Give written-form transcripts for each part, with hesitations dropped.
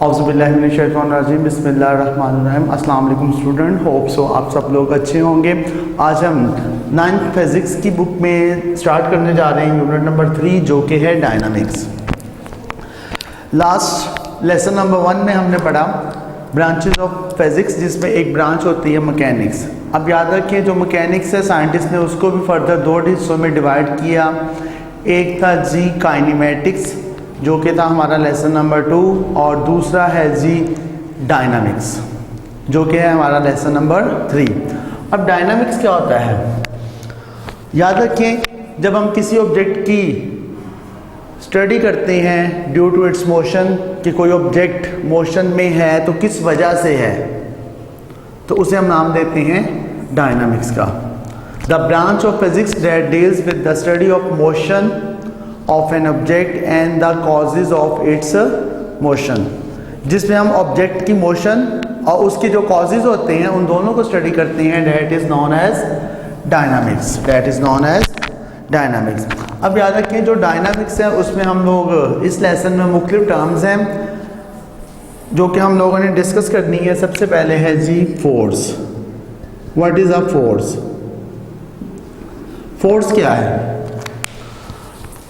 औज़ुबिल्लाहिमिनश्शैतानिर्रजीम बिस्मिल्लाहिर्रहमानिर्रहीम। अस्सलाम वालेकुम स्टूडेंट, होप सो आप सब लोग अच्छे होंगे। आज हम 9th फिज़िक्स की बुक में स्टार्ट करने जा रहे हैं यूनिट नंबर 3 जो कि है डायनामिक्स। लास्ट लेसन नंबर 1 में हमने पढ़ा ब्रांचेस ऑफ फिज़िक्स, जिसमें एक ब्रांच होती है मैकेनिक्स। अब याद रखिए जो मैकेनिक्स है साइंटिस्ट ने उसको भी फर्दर दो हिस्सों में डिवाइड किया। एक था जी काइनेमेटिक्स जो कि था हमारा लेसन नंबर 2, और दूसरा है जी डायनामिक्स जो कि है हमारा लेसन नंबर 3। अब डायनामिक्स क्या होता है, याद रखें जब हम किसी ऑब्जेक्ट की स्टडी करते हैं ड्यू टू इट्स मोशन, कि कोई ऑब्जेक्ट मोशन में है तो किस वजह से है, तो उसे हम नाम देते हैं डायनामिक्स का। The branch of physics that deals with the study of motion of an object and the causes of its motion, जिसमें हम ऑब्जेक्ट की मोशन और उसके जो कॉजेज होते हैं उन दोनों को स्टडी करते हैं। That is known as dynamics, that is known as dynamics. अब याद रखें जो डायनामिक्स है उसमें हम लोग इस लेसन में मुख्तलिफ टर्म्स हैं जो कि हम लोगों ने डिस्कस करनी है। सबसे पहले है जी force. What is a force? Force क्या है?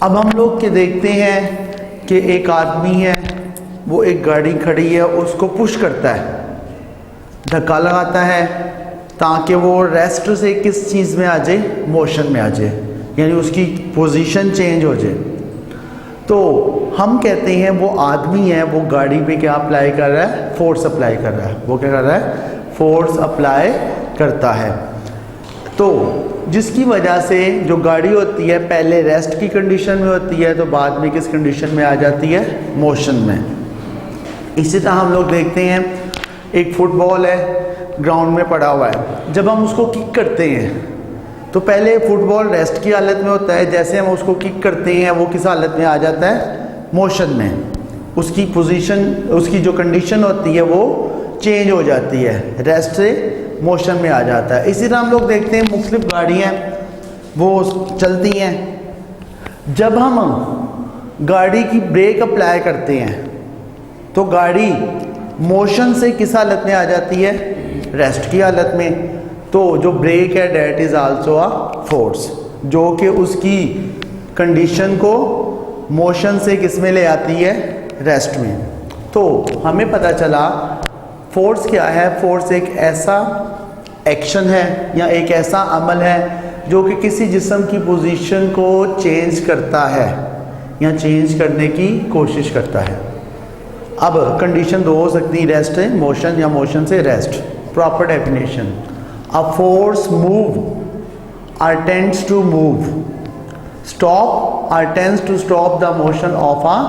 अब हम लोग के देखते हैं कि एक आदमी है, वो एक गाड़ी खड़ी है, उसको पुश करता है, धक्का लगाता है ताकि वो रेस्ट से किस चीज़ में आ जाए, मोशन में आ जाए, यानी उसकी पोजीशन चेंज हो जाए। तो हम कहते हैं वो आदमी है, वो गाड़ी पे क्या अप्लाई कर रहा है? फोर्स अप्लाई कर रहा है। वो क्या कर रहा है? फोर्स अप्लाई करता है। तो जिसकी वजह से जो गाड़ी होती है पहले रेस्ट की कंडीशन में होती है तो बाद में किस कंडीशन में आ जाती है? मोशन में। इसी तरह हम लोग देखते हैं एक फुटबॉल है, ग्राउंड में पड़ा हुआ है, जब हम उसको किक करते हैं तो पहले फुटबॉल रेस्ट की हालत में होता है, जैसे हम उसको किक करते हैं वो किस हालत में आ जाता है? मोशन में। उसकी पोजीशन, उसकी जो कंडीशन होती है वो चेंज हो जाती है, रेस्ट से मोशन में आ जाता है। इसी तरह हम लोग देखते हैं मुख्तलिफ गाड़ियाँ वो चलती हैं। जब हम गाड़ी की ब्रेक अप्लाई करते हैं तो गाड़ी मोशन से किस हालत में आ जाती है? रेस्ट की हालत में। तो जो ब्रेक है that is also a force, जो कि उसकी कंडीशन को मोशन से किस में ले आती है? रेस्ट में। तो हमें पता चला फोर्स क्या है। फोर्स एक ऐसा एक्शन है या एक ऐसा अमल है जो कि किसी जिस्म की पोजीशन को चेंज करता है या चेंज करने की कोशिश करता है। अब कंडीशन दो हो सकती है, रेस्ट है मोशन या मोशन से rest. Proper definition, a force move or tends to move, stop or tends to stop the motion of a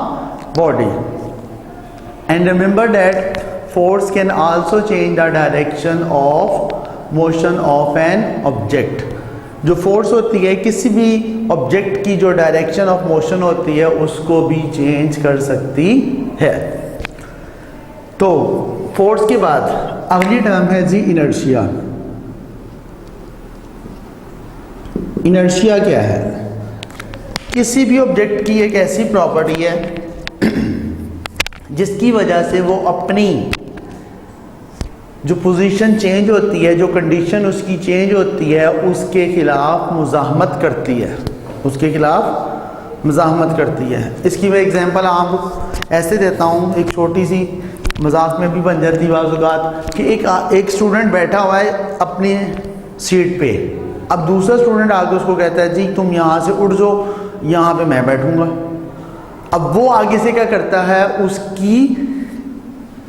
body. And remember that force can also change the direction of motion of an object। जो force होती है किसी भी object की जो direction of motion होती है उसको भी चेंज कर सकती है। तो फोर्स के बाद अगली टर्म है जी इनर्शिया। इनर्शिया क्या है? किसी भी ऑब्जेक्ट की एक ऐसी प्रॉपर्टी है जिसकी वजह से वो अपनी जो पोजीशन चेंज होती है, जो कंडीशन उसकी चेंज होती है, उसके खिलाफ मुज़ाहमत करती है, उसके खिलाफ मुज़ाहमत करती है। इसकी मैं एग्जांपल आपको ऐसे देता हूँ, एक छोटी सी मजाक में भी बन जाती है बाज़ औक़ात, कि एक स्टूडेंट बैठा हुआ है अपनी सीट पे। अब दूसरा स्टूडेंट आके उसको कहता है जी तुम यहाँ से उठ जाओ, यहाँ पे मैं बैठूँगा। अब वो आगे से क्या करता है? उसकी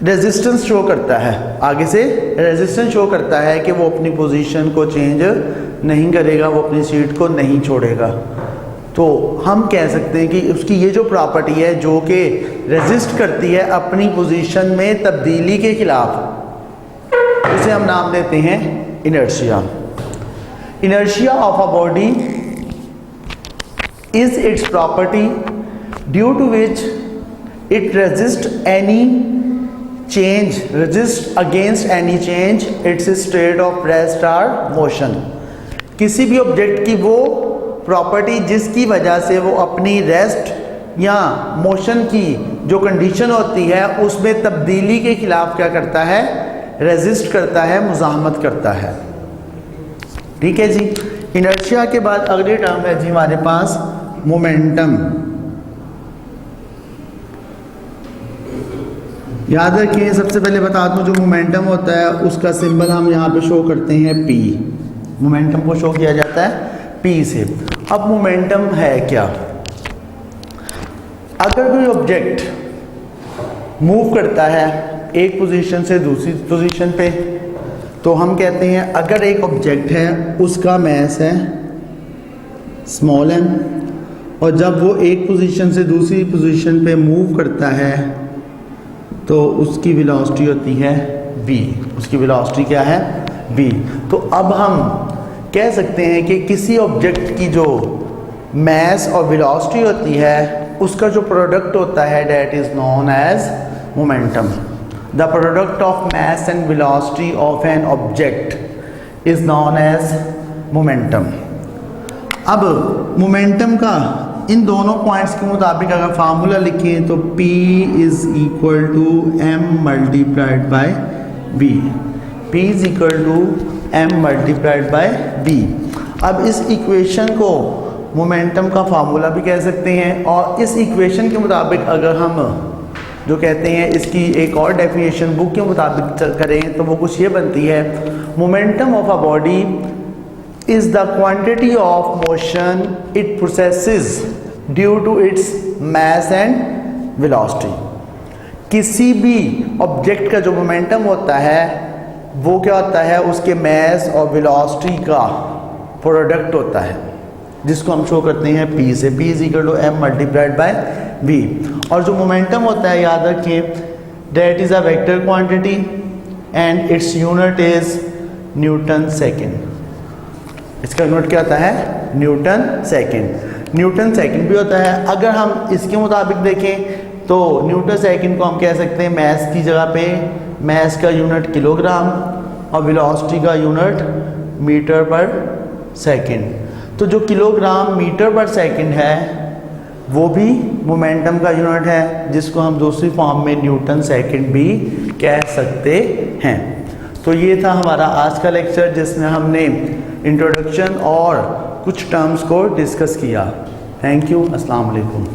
रेजिस्टेंस शो करता है, आगे से रेजिस्टेंस शो करता है कि वो अपनी पोजीशन को चेंज नहीं करेगा, वो अपनी सीट को नहीं छोड़ेगा। तो हम कह सकते हैं कि उसकी ये जो प्रॉपर्टी है जो कि रेजिस्ट करती है अपनी पोजीशन में तब्दीली के खिलाफ, उसे हम नाम देते हैं inertia. Inertia of a body is its property due to which it resist any change, resist against any change its state of rest or motion। किसी भी ऑब्जेक्ट की वो प्रॉपर्टी जिसकी वजह से वो अपनी रेस्ट या मोशन की जो कंडीशन होती है उसमें तब्दीली के खिलाफ क्या करता है, रेजिस्ट करता है, मुज़ाहमत करता है। ठीक है जी। इनर्शिया के बाद अगली टर्म है जी हमारे पास मोमेंटम। याद रखिए, सबसे पहले बता दूं, जो मोमेंटम होता है उसका सिंबल हम यहाँ पे शो करते हैं P। मोमेंटम को शो किया जाता है P से। अब मोमेंटम है क्या? अगर कोई ऑब्जेक्ट मूव करता है एक पोजीशन से दूसरी पोजीशन पे, तो हम कहते हैं अगर एक ऑब्जेक्ट है उसका मास है स्मॉल m, और जब वो एक पोजीशन से दूसरी पोजीशन पे मूव करता है तो उसकी वेलोसिटी होती है v। उसकी वेलोसिटी क्या है? v। तो अब हम कह सकते हैं कि किसी ऑब्जेक्ट की जो मास और वेलोसिटी होती है उसका जो प्रोडक्ट होता है that is known as momentum. The product of mass and velocity of an object is known as momentum. अब मोमेंटम का इन दोनों पॉइंट्स के मुताबिक अगर फार्मूला लिखें तो P is equal to m multiplied by v। P is equal to m multiplied by v। अब इस इक्वेशन को मोमेंटम का फार्मूला भी कह सकते हैं, और इस इक्वेशन के मुताबिक अगर हम जो कहते हैं इसकी एक और डेफिनेशन बुक के मुताबिक करें तो वो कुछ ये बनती है, momentum of a body is the quantity of motion it possesses due to its mass and velocity। किसी भी ऑब्जेक्ट का जो मोमेंटम होता है वो क्या होता है, उसके मास और वेलोसिटी का प्रोडक्ट होता है, जिसको हम शो करते हैं P से। P is equal to m multiplied by v। और जो मोमेंटम होता है याद रखिए that is a vector quantity and its unit is newton second. इसका यूनिट क्या होता है? Newton second. न्यूटन सेकंड भी होता है। अगर हम इसके मुताबिक देखें तो न्यूटन सेकंड को हम कह सकते हैं मास की जगह पे मास का यूनिट किलोग्राम और वेलोसिटी का यूनिट मीटर पर सेकंड। तो जो किलोग्राम मीटर पर सेकंड है वो भी मोमेंटम का यूनिट है, जिसको हम दूसरी फॉर्म में न्यूटन सेकंड भी कह सकते हैं। तो ये था हमारा आज का लेक्चर जिसमें हमने इंट्रोडक्शन और कुछ टर्म्स को डिस्कस किया। Thank you. अस्सलाम वालेकुम।